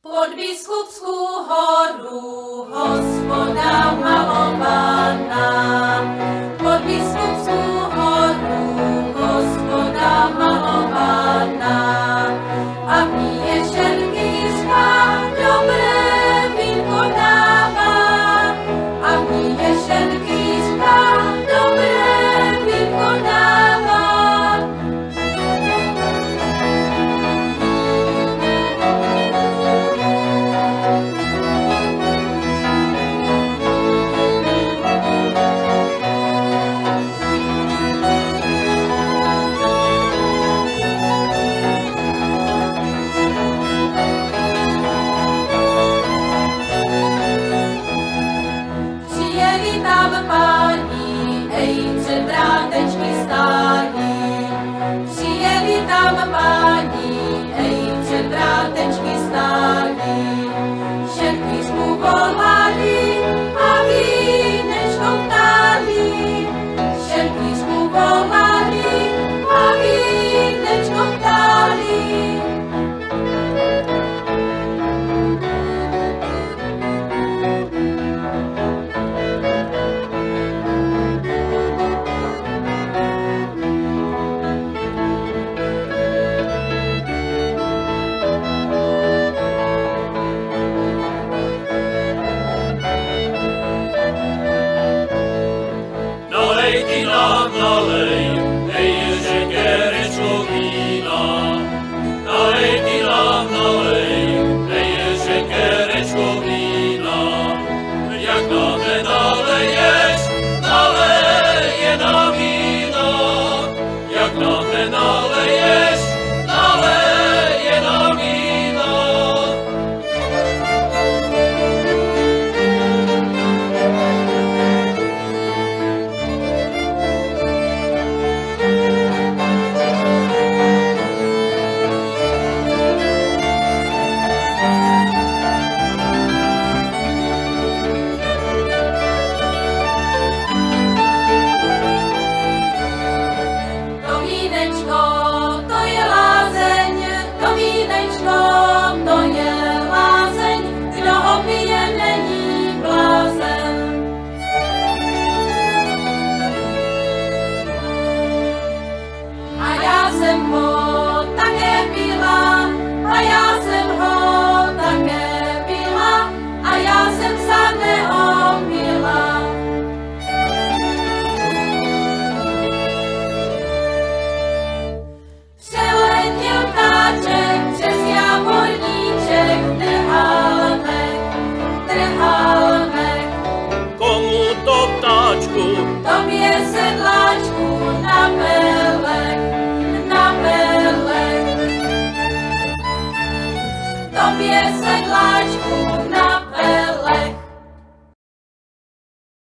Pod Biskupskou horu hospoda malovaná, pod Biskupskou horu hospoda malovaná, a v ní je šerkýřka, dobré vínko dává, a v ní je šerkýřka, dobré vínko dává. Páni, ej, před vrátečky stálí. Přijeli tam páni, ej, před vrátečky stálí. Šerkýřku volali a vínečko ptali. Šerkýřku volali a vínečko ptali. Nalej, ej, šekerečko vína. Nalej ty nám, nalej, ej, šekerečko vína. Jak nám nenaleješ, naleje nám vína. Jak nám nenaleješ, naleje nám vína. Jsem ho také pila, a já jsem ho také pila, a já jsem se neomila. Přeletěl ptáček přes javorníček, trhal mech. Komu to, ptáčku? Tobě, sedláčku, na pelek. Tobě, sedláčku,